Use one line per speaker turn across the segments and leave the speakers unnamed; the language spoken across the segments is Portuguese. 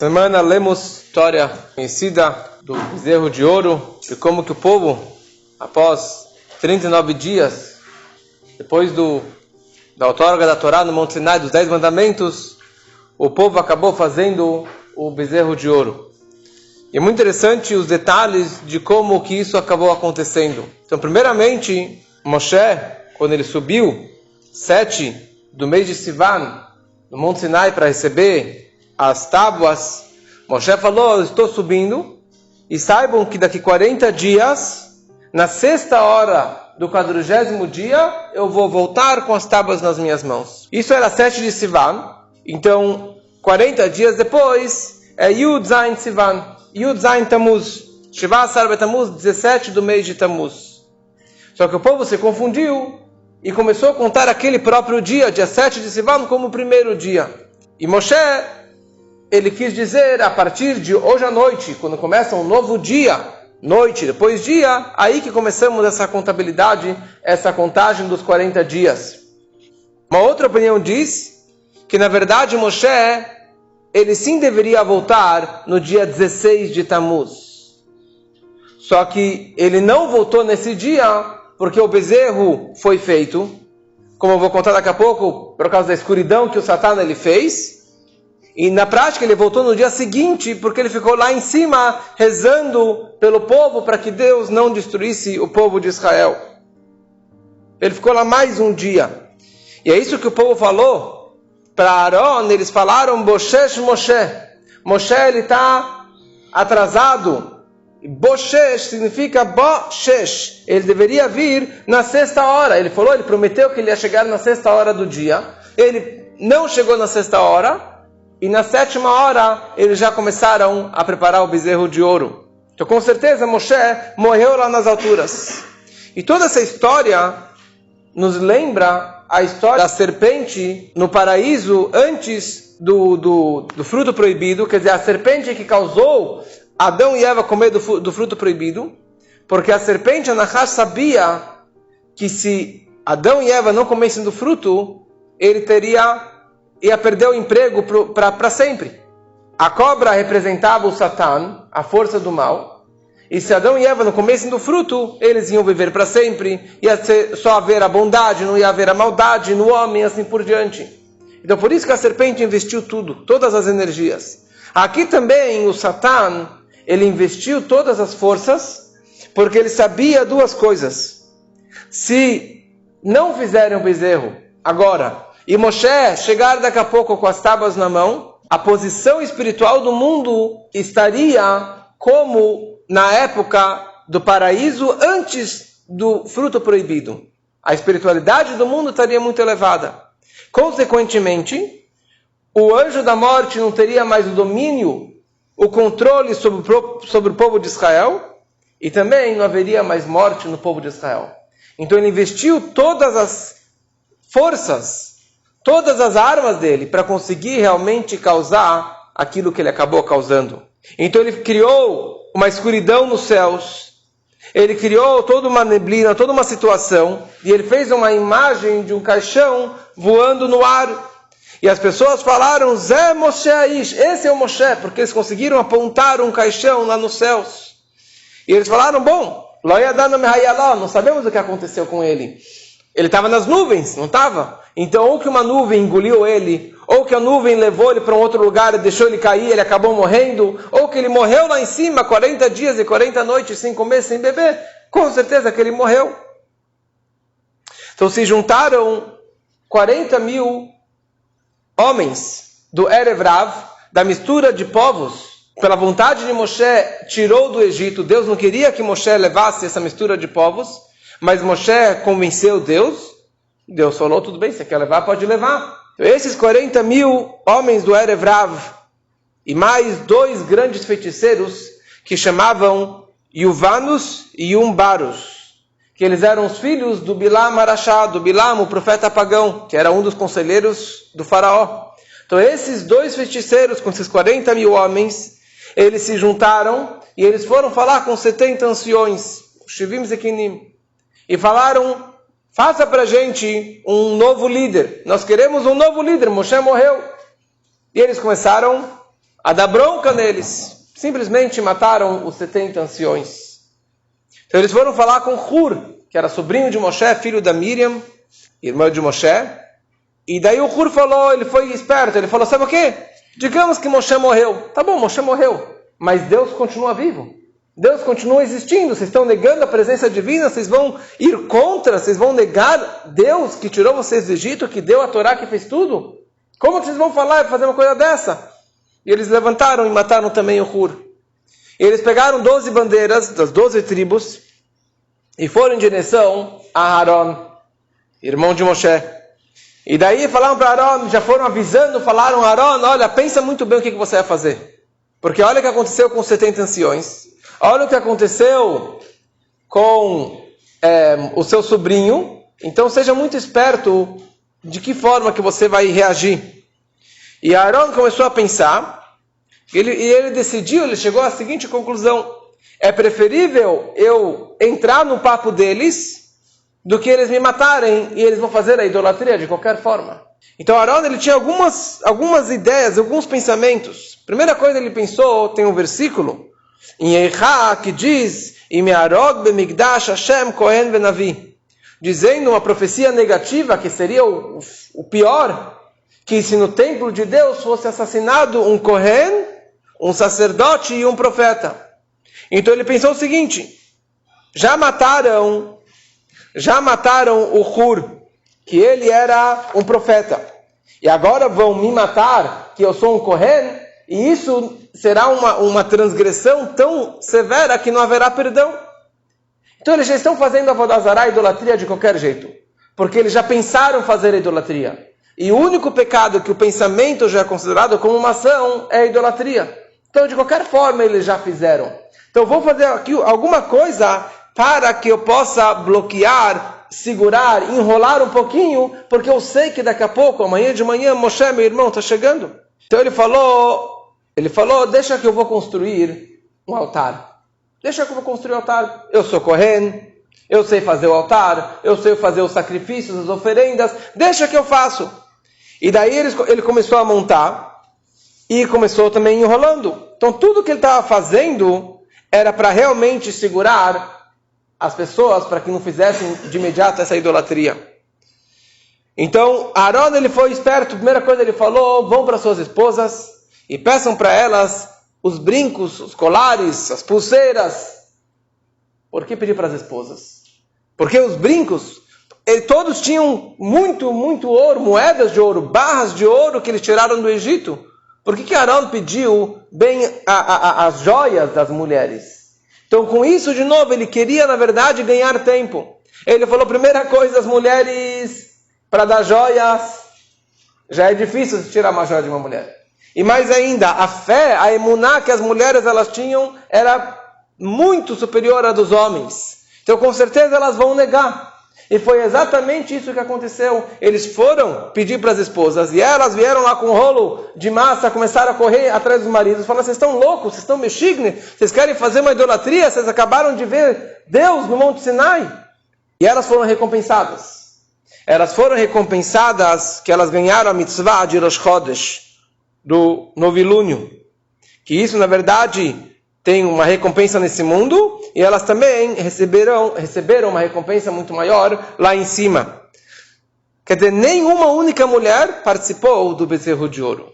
Semana lemos história conhecida do bezerro de ouro, de como que o povo, após 39 dias, depois da outorga da Torá no Monte Sinai, dos 10 mandamentos, o povo acabou fazendo o bezerro de ouro. E é muito interessante os detalhes de como que isso acabou acontecendo. Então, primeiramente, Moshe, quando ele subiu 7 do mês de Sivan, no Monte Sinai, para receber as tábuas, Moshe falou: eu estou subindo, e saibam que daqui 40 dias, na 6ª hora do 40º dia, eu vou voltar com as tábuas nas minhas mãos. Isso era 7 de Sivan, então 40 dias depois é Yud Zayin Sivan, Yud Zayin Tammuz, Shiva Asar Betamuz, 17 do mês de Tammuz. Só que o povo se confundiu e começou a contar aquele próprio dia, dia 7 de Sivan, como o primeiro dia. E Moshe, ele quis dizer, a partir de hoje à noite, quando começa um novo dia, noite, depois dia, aí que começamos essa contabilidade, essa contagem dos 40 dias. Uma outra opinião diz que, na verdade, Moshe, ele sim deveria voltar no dia 16 de Tammuz. Só que ele não voltou nesse dia, porque o bezerro foi feito, como eu vou contar daqui a pouco, por causa da escuridão que o Satã ele fez. E na prática ele voltou no dia seguinte, porque ele ficou lá em cima, rezando pelo povo, para que Deus não destruísse o povo de Israel. Ele ficou lá mais um dia. E é isso que o povo falou para Aaron. Eles falaram: Boshesh Moshe. Moshe, ele está atrasado. Boshesh significa Boshesh. Ele deveria vir na 6ª hora. Ele falou, ele prometeu que ele ia chegar na 6ª hora do dia. Ele não chegou na 6ª hora. E na 7ª hora, eles já começaram a preparar o bezerro de ouro. Então, com certeza, Moshe morreu lá nas alturas. E toda essa história nos lembra a história da serpente no paraíso antes do fruto proibido. Quer dizer, a serpente que causou Adão e Eva comer do fruto proibido. Porque a serpente, a Nahash, sabia que se Adão e Eva não comessem do fruto, ele ia perder o emprego para sempre. A cobra representava o Satã, a força do mal. E se Adão e Eva não comessem do fruto, eles iam viver para sempre. Ia só haver a bondade, não ia haver a maldade no homem, e assim por diante. Então por isso que a serpente investiu tudo, todas as energias. Aqui também o Satã, ele investiu todas as forças, porque ele sabia duas coisas. Se não fizerem o bezerro agora, e Moshe chegar daqui a pouco com as tábuas na mão, a posição espiritual do mundo estaria como na época do paraíso antes do fruto proibido. A espiritualidade do mundo estaria muito elevada. Consequentemente, o anjo da morte não teria mais o domínio, o controle sobre o povo de Israel, e também não haveria mais morte no povo de Israel. Então ele investiu todas as forças, todas as armas dele para conseguir realmente causar aquilo que ele acabou causando. Então ele criou uma escuridão nos céus, ele criou toda uma neblina, toda uma situação, e ele fez uma imagem de um caixão voando no ar. E as pessoas falaram: Zé Moshe Aish, esse é o Moshe, porque eles conseguiram apontar um caixão lá nos céus. E eles falaram: bom, não sabemos o que aconteceu com ele. Ele estava nas nuvens, não estava? Então, ou que uma nuvem engoliu ele, ou que a nuvem levou ele para um outro lugar e deixou ele cair, ele acabou morrendo, ou que ele morreu lá em cima 40 dias e 40 noites sem comer, sem beber. Com certeza que ele morreu. Então se juntaram 40.000 homens do Erev Rav, da mistura de povos. Pela vontade de Moshe, tirou do Egito. Deus não queria que Moshe levasse essa mistura de povos, mas Moshe convenceu Deus. Deus falou: tudo bem, você quer levar, pode levar. Então, esses 40.000 homens do Erev Rav e mais 2 grandes feiticeiros que chamavam Yuvanus e Yumbarus, que eles eram os filhos do Bilam Arashá, do Bilam, o profeta pagão, que era um dos conselheiros do faraó. Então esses 2 feiticeiros, com esses 40.000 homens, eles se juntaram e eles foram falar com 70 anciões, Shivim Zekinim, e falaram: faça para a gente um novo líder. Nós queremos um novo líder. Moshe morreu. E eles começaram a dar bronca neles. Simplesmente mataram os 70 anciões. Então eles foram falar com Hur, que era sobrinho de Moshe, filho da Miriam, irmã de Moshe. E daí o Hur falou, ele foi esperto, ele falou, sabe o quê? Digamos que Moshe morreu. Tá bom, Moshe morreu, mas Deus continua vivo. Deus continua existindo. Vocês estão negando a presença divina, vocês vão ir contra, vocês vão negar Deus que tirou vocês do Egito, que deu a Torá, que fez tudo? Como que vocês vão falar e fazer uma coisa dessa? E eles levantaram e mataram também o Hur. E eles pegaram 12 bandeiras das 12 tribos e foram em direção a Aaron, irmão de Moshe. E daí falaram para Aaron, já foram avisando, falaram, Aaron, olha, pensa muito bem o que você vai fazer. Porque olha o que aconteceu com os 70 anciões. Olha o que aconteceu com o seu sobrinho. Então seja muito esperto de que forma que você vai reagir. E Aaron começou a pensar, e ele decidiu, ele chegou à seguinte conclusão: é preferível eu entrar no papo deles do que eles me matarem e eles vão fazer a idolatria de qualquer forma. Então Aaron, ele tinha algumas ideias, alguns pensamentos. Primeira coisa ele pensou, tem um versículo em Eichá que diz, Imearog bemigdash Hashem Kohen benavi, dizendo uma profecia negativa que seria o pior, que se no templo de Deus fosse assassinado um Kohen, um sacerdote e um profeta. Então ele pensou o seguinte, já mataram o Hur, que ele era um profeta, e agora vão me matar, que eu sou um Kohen, e isso será uma transgressão tão severa que não haverá perdão. Então eles já estão fazendo a Avodah Zará, a idolatria de qualquer jeito, porque eles já pensaram fazer a idolatria. E o único pecado que o pensamento já é considerado como uma ação é a idolatria. Então, de qualquer forma, eles já fizeram. Então, vou fazer aqui alguma coisa para que eu possa bloquear, segurar, enrolar um pouquinho, porque eu sei que daqui a pouco, amanhã de manhã, Moshe, meu irmão, está chegando. Então, ele falou, deixa que eu vou construir um altar. Deixa que eu vou construir um altar. Eu sou Kohen, eu sei fazer o altar, eu sei fazer os sacrifícios, as oferendas, deixa que eu faço. E daí ele começou a montar e começou também enrolando. Então tudo que ele estava fazendo era para realmente segurar as pessoas para que não fizessem de imediato essa idolatria. Então Aaron, ele foi esperto. Primeira coisa ele falou, vão para suas esposas e peçam para elas os brincos, os colares, as pulseiras. Por que pedir para as esposas? Porque os brincos, todos tinham muito, muito ouro, moedas de ouro, barras de ouro que eles tiraram do Egito. Por que Arão pediu bem as joias das mulheres? Então, com isso, de novo, ele queria, na verdade, ganhar tempo. Ele falou, primeira coisa, as mulheres, para dar joias, já é difícil tirar uma joia de uma mulher. E mais ainda, a fé, a emuná que as mulheres elas tinham, era muito superior à dos homens. Então, com certeza, elas vão negar. E foi exatamente isso que aconteceu. Eles foram pedir para as esposas, e elas vieram lá com um rolo de massa, começaram a correr atrás dos maridos, falaram, vocês estão loucos, vocês estão mexignes, vocês querem fazer uma idolatria, vocês acabaram de ver Deus no Monte Sinai. E elas foram recompensadas. Elas foram recompensadas que elas ganharam a mitzvah de Rosh Chodesh, do novilúnio. Que isso, na verdade, tem uma recompensa nesse mundo, e elas também receberam uma recompensa muito maior lá em cima. Quer dizer, nenhuma única mulher participou do bezerro de ouro.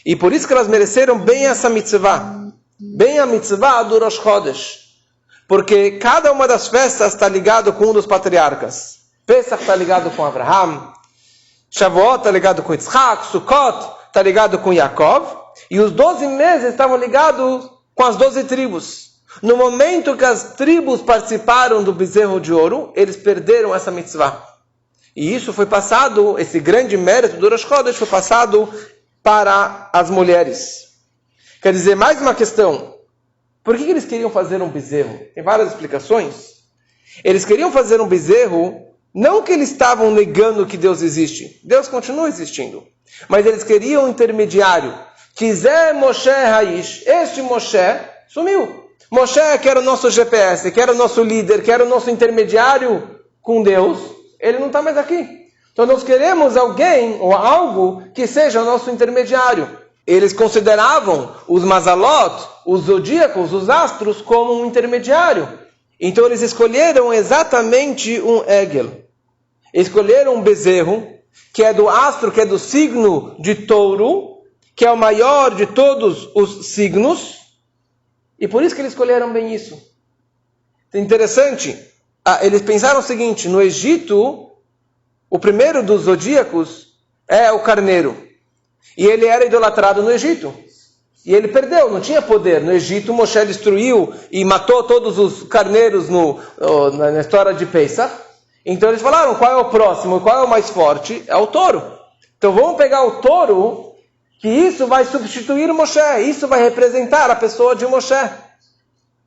E por isso que elas mereceram bem essa mitzvah, bem a mitzvah do Rosh Chodesh. Porque cada uma das festas está ligado com um dos patriarcas. Pesach está ligado com Abraham, Shavuot está ligado com Yitzhak, Sukkot está ligado com Yaakov, e os 12 meses estavam ligados com as 12 tribos. No momento que as tribos participaram do bezerro de ouro, eles perderam essa mitzvah. E isso foi passado, esse grande mérito do Rosh Chodesh foi passado para as mulheres. Quer dizer, mais uma questão. Por que eles queriam fazer um bezerro? Tem várias explicações. Eles queriam fazer um bezerro, não que eles estavam negando que Deus existe. Deus continua existindo. Mas eles queriam um intermediário. Quiser Moshe Raish, este Moshe sumiu. Moshe, que era o nosso GPS, que era o nosso líder, que era o nosso intermediário com Deus, ele não está mais aqui. Então nós queremos alguém ou algo que seja o nosso intermediário. eles consideravam os mazalot, os zodíacos, os astros, como um intermediário. Então eles escolheram exatamente um egel. Escolheram um bezerro, que é do astro, que é do signo de touro, que é o maior de todos os signos, e por isso que eles escolheram bem isso. Interessante, eles pensaram o seguinte: no Egito, o primeiro dos zodíacos é o carneiro, e ele era idolatrado no Egito, e ele perdeu, não tinha poder. No Egito, Moshe destruiu e matou todos os carneiros na história de Pesach. Então eles falaram: qual é o próximo, qual é o mais forte? É o touro. Então vamos pegar o touro, que isso vai substituir o Moshe, isso vai representar a pessoa de Moshe.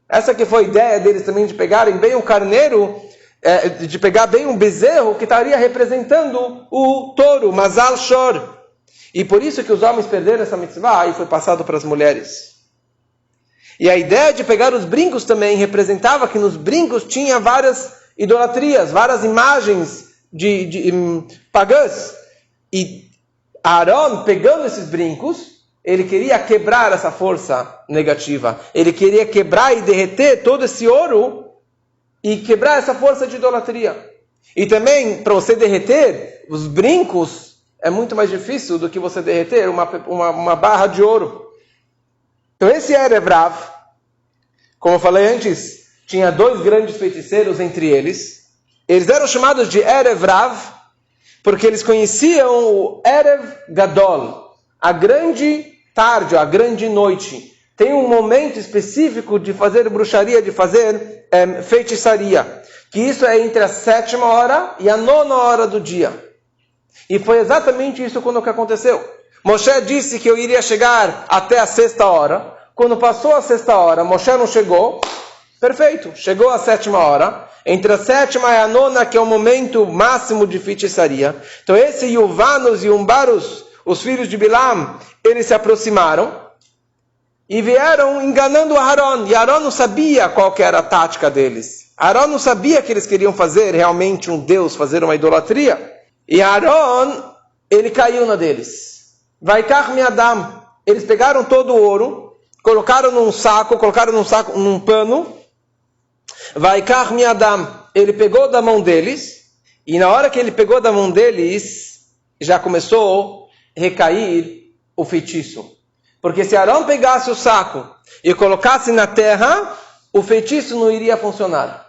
Essa que foi a ideia deles também, de pegarem bem um carneiro, de pegar bem um bezerro que estaria representando o touro, Mazal Shor. E por isso que os homens perderam essa mitzvah e foi passado para as mulheres. E a ideia de pegar os brincos também representava que nos brincos tinha várias idolatrias, várias imagens de pagãs. E Aaron, pegando esses brincos, ele queria quebrar essa força negativa. Ele queria quebrar e derreter todo esse ouro e quebrar essa força de idolatria. E também, para você derreter os brincos, é muito mais difícil do que você derreter uma barra de ouro. Então esse Erev Rav, como eu falei antes, tinha 2 grandes feiticeiros entre eles. Eles eram chamados de Erev Rav, porque eles conheciam o Erev Gadol, a grande tarde, a grande noite. Tem um momento específico de fazer bruxaria, de fazer feitiçaria, que isso é entre a 7ª hora e a 9ª hora do dia. E foi exatamente isso quando que aconteceu. Moshe disse que eu iria chegar até a 6ª hora. Quando passou a 6ª hora, Moshe não chegou. Perfeito, chegou a 7ª hora. Entre a 7ª e a 9ª, que é o momento máximo de feitiçaria. Então esse Yuvanos e Umbarus, os filhos de Bilam, eles se aproximaram e vieram enganando Aaron. E Aaron não sabia qual que era a tática deles. Aaron não sabia que eles queriam fazer realmente um Deus, fazer uma idolatria. E Aaron, ele caiu na deles. Vaikach miadam. Eles pegaram todo o ouro, colocaram num pano. Vaikach miadam. Ele pegou da mão deles, e na hora que ele pegou da mão deles, já começou a recair o feitiço. Porque se Aaron pegasse o saco e colocasse na terra, o feitiço não iria funcionar.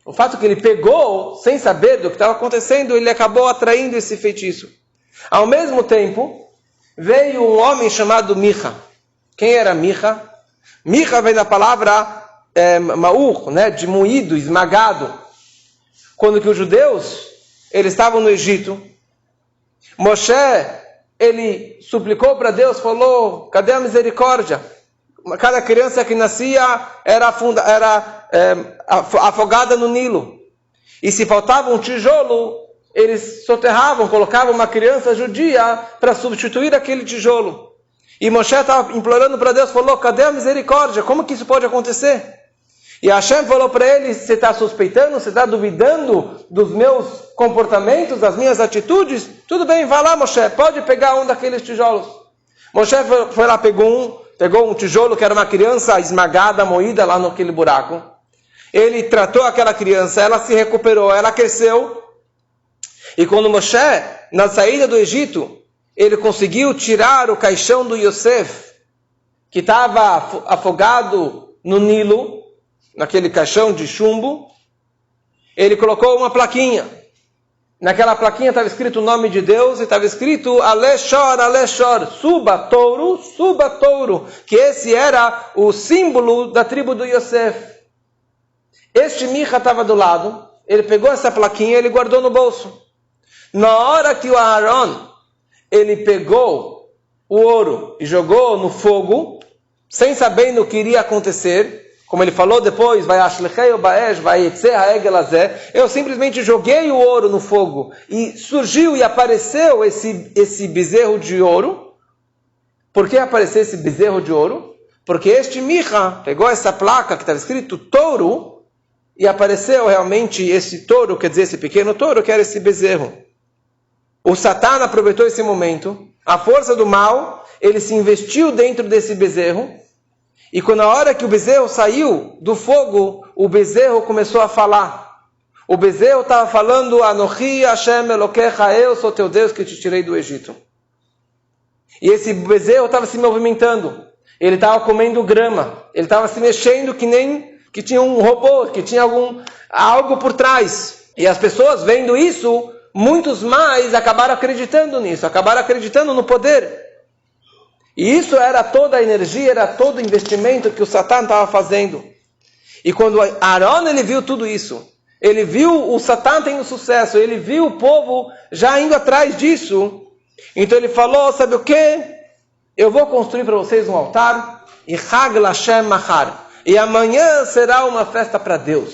O fato que ele pegou, sem saber do que estava acontecendo, ele acabou atraindo esse feitiço. Ao mesmo tempo, veio um homem chamado Micha. Quem era Micha? Micha vem da palavra ma'ur, né, de moído, esmagado. Quando que os judeus, eles estavam no Egito, Moshe, ele suplicou para Deus, falou: cadê a misericórdia? Cada criança que nascia era afogada no Nilo. E se faltava um tijolo, eles soterravam, colocavam uma criança judia para substituir aquele tijolo. E Moshe estava implorando para Deus, falou: cadê a misericórdia? Como que isso pode acontecer? E Hashem falou para ele: você está suspeitando, você está duvidando dos meus comportamentos, das minhas atitudes? Tudo bem, vai lá, Moshe, pode pegar um daqueles tijolos. Moshe foi lá, pegou um tijolo que era uma criança esmagada, moída lá naquele buraco. Ele tratou aquela criança, ela se recuperou, ela cresceu. E quando Moshe, na saída do Egito, ele conseguiu tirar o caixão do Yosef, que estava afogado no Nilo, naquele caixão de chumbo, ele colocou uma plaquinha. Naquela plaquinha estava escrito o nome de Deus e estava escrito Aleshor, Aleshor, suba touro, que esse era o símbolo da tribo do Yosef. Este Micha estava do lado, ele pegou essa plaquinha e ele guardou no bolso. Na hora que o Aaron, ele pegou o ouro e jogou no fogo, sem saber o que iria acontecer, como ele falou depois, eu simplesmente joguei o ouro no fogo e surgiu e apareceu esse bezerro de ouro. Por que apareceu esse bezerro de ouro? Porque este Micha pegou essa placa que estava escrito touro e apareceu realmente esse touro, quer dizer, esse pequeno touro, que era esse bezerro. O Satã aproveitou esse momento, a força do mal, ele se investiu dentro desse bezerro, e quando a hora que o bezerro saiu do fogo, o bezerro começou a falar. O bezerro estava falando, Anochi Hashem Elokecha, eu sou teu Deus que te tirei do Egito. E esse bezerro estava se movimentando, ele estava comendo grama, ele estava se mexendo que tinha um robô, que tinha algo por trás. E as pessoas vendo isso, muitos mais acabaram acreditando nisso, acabaram acreditando no poder. E isso era toda a energia, era todo o investimento que o Satã estava fazendo. E quando Aaron ele viu tudo isso, ele viu o Satã tendo sucesso, ele viu o povo já indo atrás disso, então ele falou, sabe o que? Eu vou construir para vocês um altar, e Chag Lashem Mahar, e amanhã será uma festa para Deus.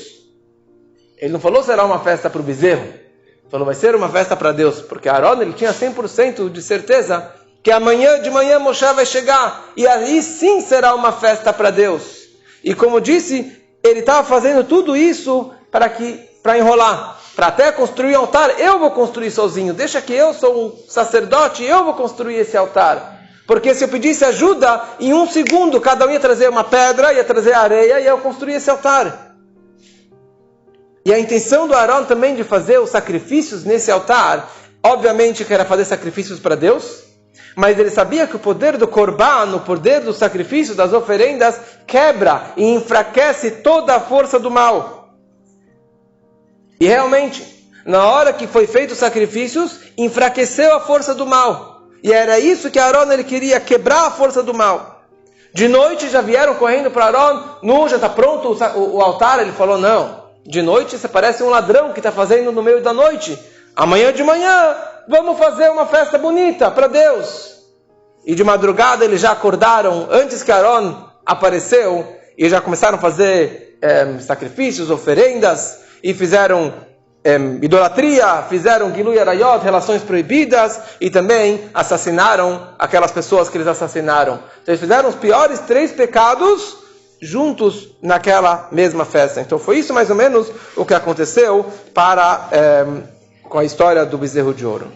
Ele não falou será uma festa para o bezerro, ele falou vai ser uma festa para Deus, porque Aaron ele tinha 100% de certeza que amanhã de manhã Moshe vai chegar, e aí sim será uma festa para Deus. E como disse, ele estava fazendo tudo isso para enrolar, para até construir um altar. Eu vou construir sozinho, deixa que eu sou um sacerdote, eu vou construir esse altar. Porque se eu pedisse ajuda, em 1 segundo cada um ia trazer uma pedra, ia trazer areia, e eu construir esse altar. E a intenção do Aaron também de fazer os sacrifícios nesse altar, obviamente que era fazer sacrifícios para Deus, mas ele sabia que o poder do Corban, o poder do sacrifício, das oferendas, quebra e enfraquece toda a força do mal. E realmente, na hora que foi feito os sacrifícios, enfraqueceu a força do mal. E era isso que Aaron ele queria, quebrar a força do mal. De noite já vieram correndo para Aaron, já está pronto o altar? Ele falou, não. De noite você parece um ladrão que está fazendo no meio da noite. Amanhã de manhã, vamos fazer uma festa bonita para Deus. E de madrugada eles já acordaram, antes que Aaron apareceu, e já começaram a fazer sacrifícios, oferendas, e fizeram idolatria, fizeram Gilui Arayot, relações proibidas, e também assassinaram aquelas pessoas que eles assassinaram. Então eles fizeram os piores 3 pecados juntos naquela mesma festa. Então foi isso mais ou menos o que aconteceu com a história do bezerro de ouro.